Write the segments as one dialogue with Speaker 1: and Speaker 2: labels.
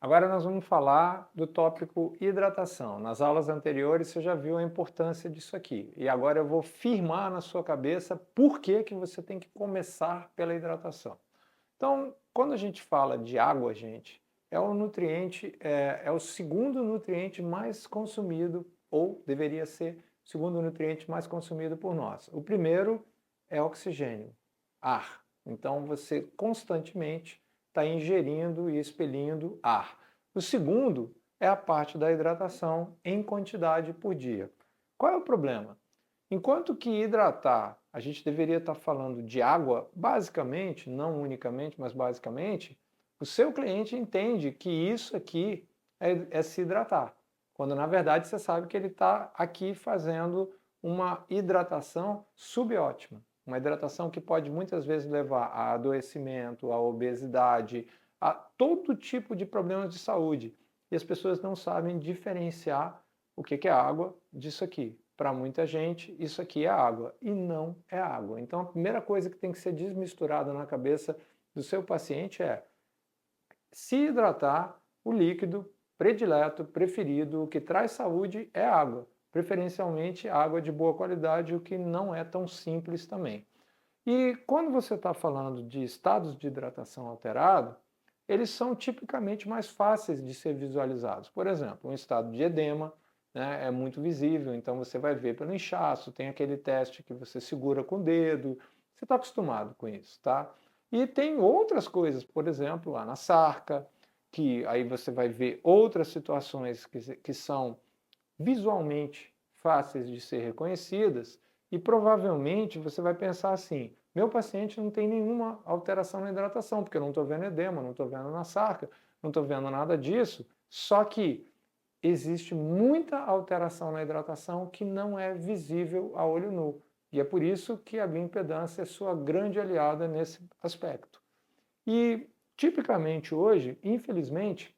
Speaker 1: Agora nós vamos falar do tópico hidratação. Nas aulas anteriores você já viu a importância disso aqui. E agora eu vou firmar na sua cabeça por que que você tem que começar pela hidratação. Então, quando a gente fala de água, gente, é o nutriente, é o segundo nutriente mais consumido, ou deveria ser o segundo nutriente mais consumido por nós. O primeiro é oxigênio, ar. Então você constantemente está ingerindo e expelindo ar. O segundo é a parte da hidratação em quantidade por dia. Qual é o problema? Enquanto que hidratar, a gente deveria estar falando de água, basicamente, não unicamente, mas basicamente, o seu cliente entende que isso aqui é se hidratar. Quando na verdade você sabe que ele está aqui fazendo uma hidratação subótima. Uma hidratação que pode muitas vezes levar a adoecimento, a obesidade, a todo tipo de problemas de saúde. E as pessoas não sabem diferenciar o que é água disso aqui. Para muita gente, isso aqui é água e não é água. Então, a primeira coisa que tem que ser desmisturada na cabeça do seu paciente é se hidratar, o líquido predileto, preferido, o que traz saúde é água. Preferencialmente água de boa qualidade, o que não é tão simples também. E quando você está falando de estados de hidratação alterado, eles são tipicamente mais fáceis de ser visualizados. Por exemplo, um estado de edema, né, é muito visível, então você vai ver pelo inchaço, tem aquele teste que você segura com o dedo, você está acostumado com isso, tá? E tem outras coisas, por exemplo, lá na sarca, que aí você vai ver outras situações que são visualmente fáceis de ser reconhecidas e provavelmente você vai pensar assim, meu paciente não tem nenhuma alteração na hidratação, porque eu não estou vendo edema, não estou vendo na sarca, não estou vendo nada disso, só que existe muita alteração na hidratação que não é visível a olho nu. E é por isso que a bioimpedância é sua grande aliada nesse aspecto. E tipicamente hoje, infelizmente,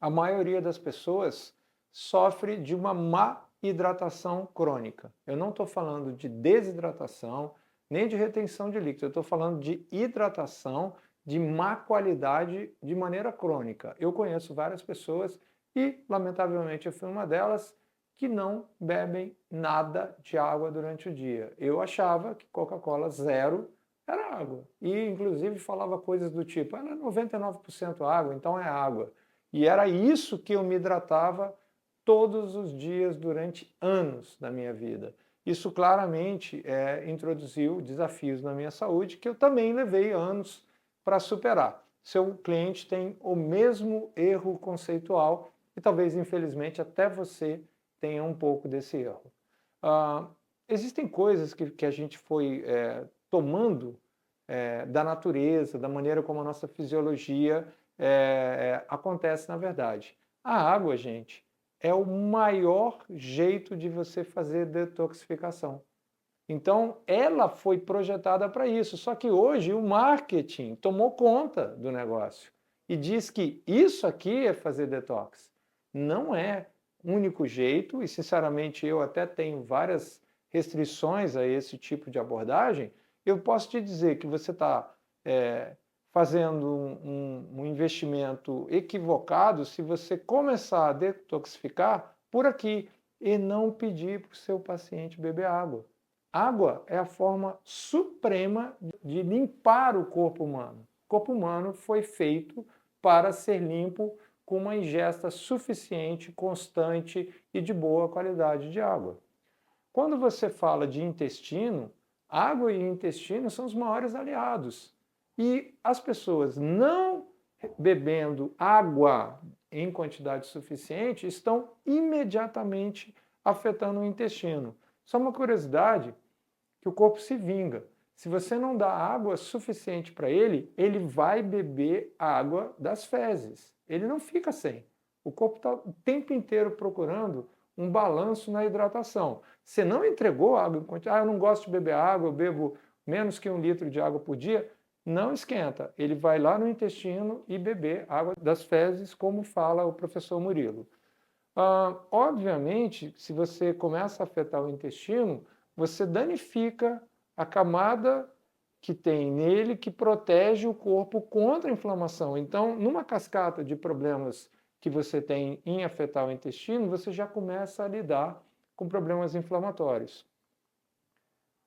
Speaker 1: a maioria das pessoas sofre de uma má hidratação crônica. Eu não estou falando de desidratação, nem de retenção de líquido, eu estou falando de hidratação de má qualidade de maneira crônica. Eu conheço várias pessoas e, lamentavelmente, eu fui uma delas que não bebem nada de água durante o dia. Eu achava que Coca-Cola zero era água. E, inclusive, falava coisas do tipo, ela é 99% água, então é água. E era isso que eu me hidratava todos os dias durante anos da minha vida. Isso claramente introduziu desafios na minha saúde que eu também levei anos para superar. Seu cliente tem o mesmo erro conceitual e talvez, infelizmente, até você tenha um pouco desse erro. Existem coisas que a gente foi tomando da natureza, da maneira como a nossa fisiologia acontece na verdade. A água, gente, é o maior jeito de você fazer detoxificação. Então, ela foi projetada para isso. Só que hoje o marketing tomou conta do negócio e diz que isso aqui é fazer detox. Não é o único jeito, e sinceramente eu até tenho várias restrições a esse tipo de abordagem. Eu posso te dizer que você está fazendo um investimento equivocado se você começar a detoxificar por aqui e não pedir para o seu paciente beber água. Água é a forma suprema de limpar o corpo humano. O corpo humano foi feito para ser limpo com uma ingesta suficiente, constante e de boa qualidade de água. Quando você fala de intestino, água e intestino são os maiores aliados. E as pessoas não bebendo água em quantidade suficiente estão imediatamente afetando o intestino. Só uma curiosidade, que o corpo se vinga. Se você não dá água suficiente para ele, ele vai beber água das fezes. Ele não fica sem. O corpo está o tempo inteiro procurando um balanço na hidratação. Você não entregou água em quantidade, eu não gosto de beber água, eu bebo menos que 1 litro de água por dia, não esquenta. Ele vai lá no intestino e beber água das fezes, como fala o professor Murilo. Obviamente, se você começa a afetar o intestino, você danifica a camada que tem nele que protege o corpo contra a inflamação. Então, numa cascata de problemas que você tem em afetar o intestino, você já começa a lidar com problemas inflamatórios.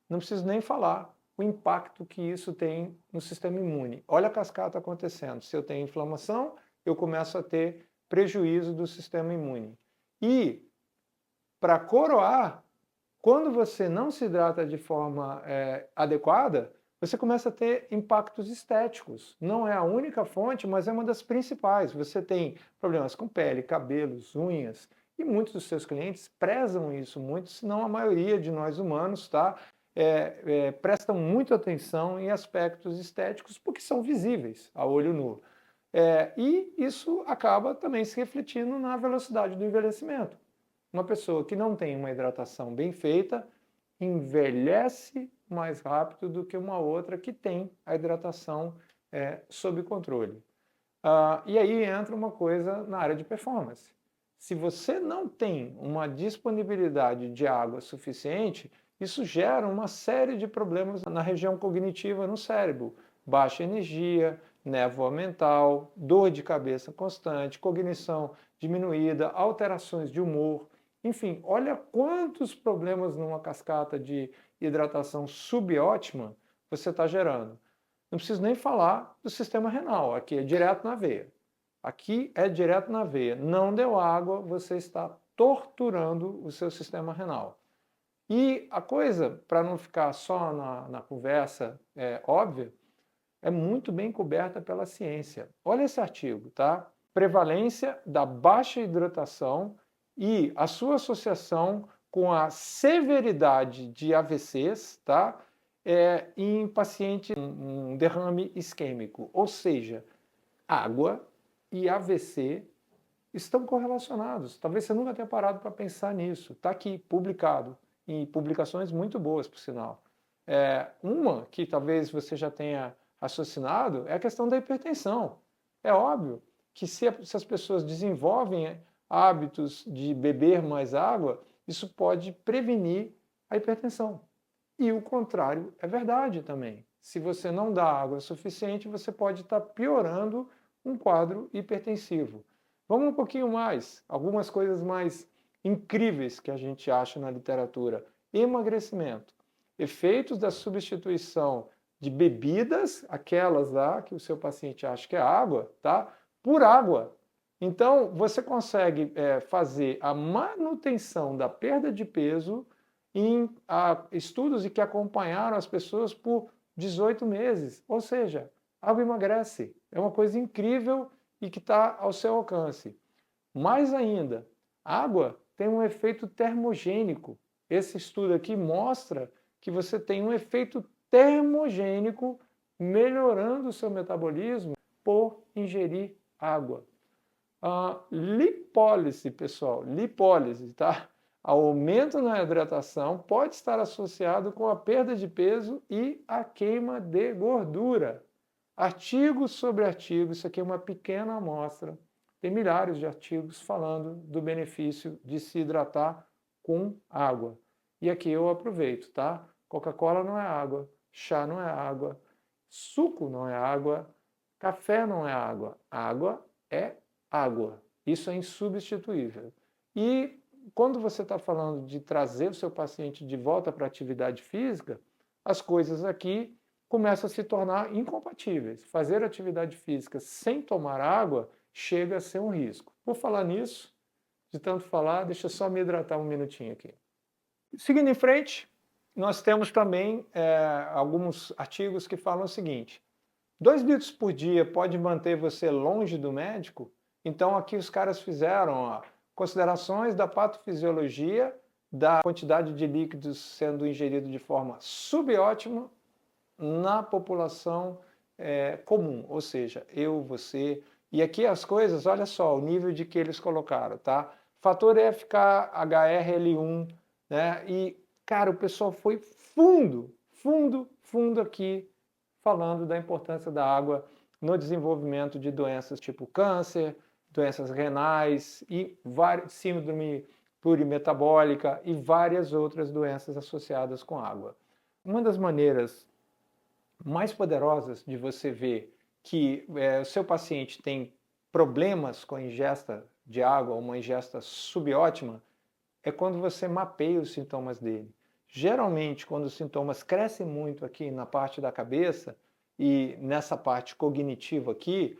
Speaker 1: Não preciso nem falar o impacto que isso tem no sistema imune. Olha a cascata acontecendo. Se eu tenho inflamação, eu começo a ter prejuízo do sistema imune. E, para coroar, quando você não se hidrata de forma adequada, você começa a ter impactos estéticos. Não é a única fonte, mas é uma das principais. Você tem problemas com pele, cabelos, unhas, e muitos dos seus clientes prezam isso muito, senão a maioria de nós humanos, tá? Prestam muita atenção em aspectos estéticos porque são visíveis a olho nu. E isso acaba também se refletindo na velocidade do envelhecimento. Uma pessoa que não tem uma hidratação bem feita envelhece mais rápido do que uma outra que tem a hidratação sob controle. E aí entra uma coisa na área de performance. Se você não tem uma disponibilidade de água suficiente, isso gera uma série de problemas na região cognitiva no cérebro. Baixa energia, névoa mental, dor de cabeça constante, cognição diminuída, alterações de humor. Enfim, olha quantos problemas numa cascata de hidratação subótima você está gerando. Não preciso nem falar do sistema renal, aqui é direto na veia. Aqui é direto na veia. Não deu água, você está torturando o seu sistema renal. E a coisa, para não ficar só na conversa óbvia, é muito bem coberta pela ciência. Olha esse artigo, tá? Prevalência da baixa hidratação e a sua associação com a severidade de AVCs, tá? Em paciente um derrame isquêmico, ou seja, água e AVC estão correlacionados. Talvez você nunca tenha parado para pensar nisso. Está aqui, publicado, em publicações muito boas, por sinal. Uma que talvez você já tenha raciocinado é a questão da hipertensão. É óbvio que se as pessoas desenvolvem hábitos de beber mais água, isso pode prevenir a hipertensão. E o contrário é verdade também. Se você não dá água suficiente, você pode estar piorando um quadro hipertensivo. Vamos um pouquinho mais, algumas coisas mais incríveis que a gente acha na literatura. Emagrecimento. Efeitos da substituição de bebidas, aquelas lá que o seu paciente acha que é água, tá? Por água. Então, você consegue fazer a manutenção da perda de peso em estudos que acompanharam as pessoas por 18 meses. Ou seja, água emagrece. É uma coisa incrível e que está ao seu alcance. Mais ainda, água tem um efeito termogênico. Esse estudo aqui mostra que você tem um efeito termogênico melhorando o seu metabolismo por ingerir água. Lipólise, pessoal, lipólise, tá? Aumento na hidratação pode estar associado com a perda de peso e a queima de gordura. Artigos sobre artigos, isso aqui é uma pequena amostra. Tem milhares de artigos falando do benefício de se hidratar com água. E aqui eu aproveito, tá? Coca-Cola não é água, chá não é água, suco não é água, café não é água. Água é água. Isso é insubstituível. E quando você está falando de trazer o seu paciente de volta para a atividade física, as coisas aqui começam a se tornar incompatíveis. Fazer atividade física sem tomar água chega a ser um risco. Por falar nisso, de tanto falar, deixa eu só me hidratar um minutinho aqui. Seguindo em frente, nós temos também alguns artigos que falam o seguinte: 2 litros por dia pode manter você longe do médico? Então aqui os caras fizeram considerações da patofisiologia, da quantidade de líquidos sendo ingerido de forma subótima na população comum, ou seja, eu, você. E aqui as coisas, olha só o nível de que eles colocaram, tá? Fator FKHRL1, né? E, cara, o pessoal foi fundo aqui, falando da importância da água no desenvolvimento de doenças tipo câncer, doenças renais e síndrome plurimetabólica e várias outras doenças associadas com água. Uma das maneiras mais poderosas de você ver que o seu paciente tem problemas com a ingesta de água, uma ingesta subótima, é quando você mapeia os sintomas dele. Geralmente, quando os sintomas crescem muito aqui na parte da cabeça e nessa parte cognitiva aqui,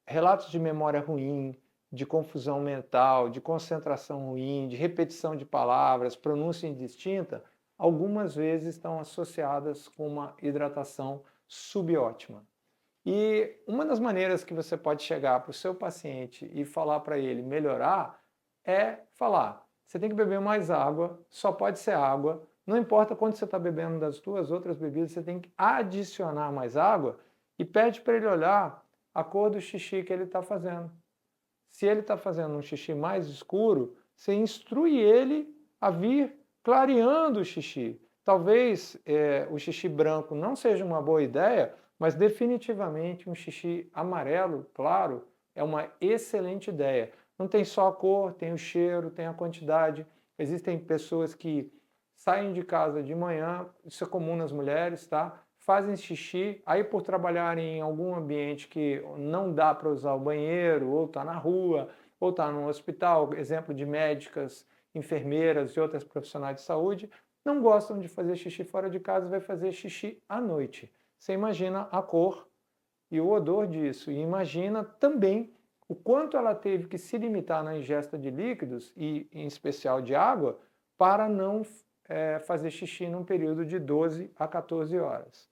Speaker 1: relatos de memória ruim, de confusão mental, de concentração ruim, de repetição de palavras, pronúncia indistinta, algumas vezes estão associadas com uma hidratação subótima. E uma das maneiras que você pode chegar para o seu paciente e falar para ele melhorar é falar: você tem que beber mais água, só pode ser água, não importa quanto você está bebendo das duas outras bebidas, você tem que adicionar mais água e pede para ele olhar a cor do xixi que ele está fazendo. Se ele está fazendo um xixi mais escuro, você instrui ele a vir clareando o xixi. Talvez o xixi branco não seja uma boa ideia, mas definitivamente um xixi amarelo, claro, é uma excelente ideia. Não tem só a cor, tem o cheiro, tem a quantidade. Existem pessoas que saem de casa de manhã, isso é comum nas mulheres, tá? Fazem xixi, aí por trabalharem em algum ambiente que não dá para usar o banheiro, ou está na rua, ou está no hospital, exemplo de médicas, enfermeiras e outras profissionais de saúde, não gostam de fazer xixi fora de casa, vai fazer xixi à noite. Você imagina a cor e o odor disso, e imagina também o quanto ela teve que se limitar na ingesta de líquidos, e em especial de água, para não fazer xixi num período de 12 a 14 horas.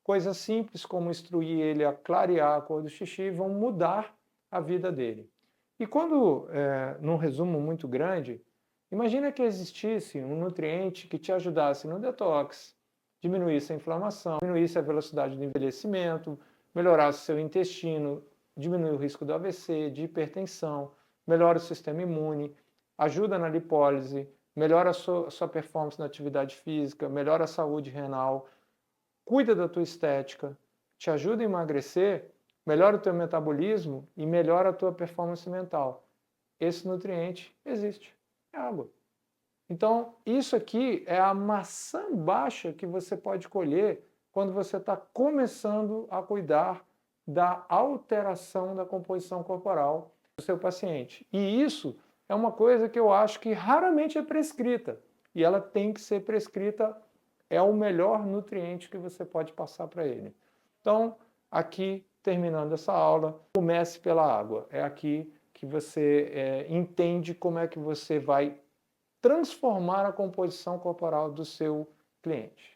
Speaker 1: Coisas simples como instruir ele a clarear a cor do xixi vão mudar a vida dele. E quando, num resumo muito grande, imagina que existisse um nutriente que te ajudasse no detox, diminuísse a inflamação, diminuísse a velocidade do envelhecimento, melhorasse o seu intestino, diminui o risco do AVC, de hipertensão, melhora o sistema imune, ajuda na lipólise, melhora a sua performance na atividade física, melhora a saúde renal, cuida da tua estética, te ajuda a emagrecer, melhora o teu metabolismo e melhora a tua performance mental. Esse nutriente existe, é água. Então, isso aqui é a maçã baixa que você pode colher quando você está começando a cuidar da alteração da composição corporal do seu paciente. E isso é uma coisa que eu acho que raramente é prescrita. E ela tem que ser prescrita, é o melhor nutriente que você pode passar para ele. Então, aqui, terminando essa aula, comece pela água. É aqui que você entende como é que você vai transformar a composição corporal do seu cliente.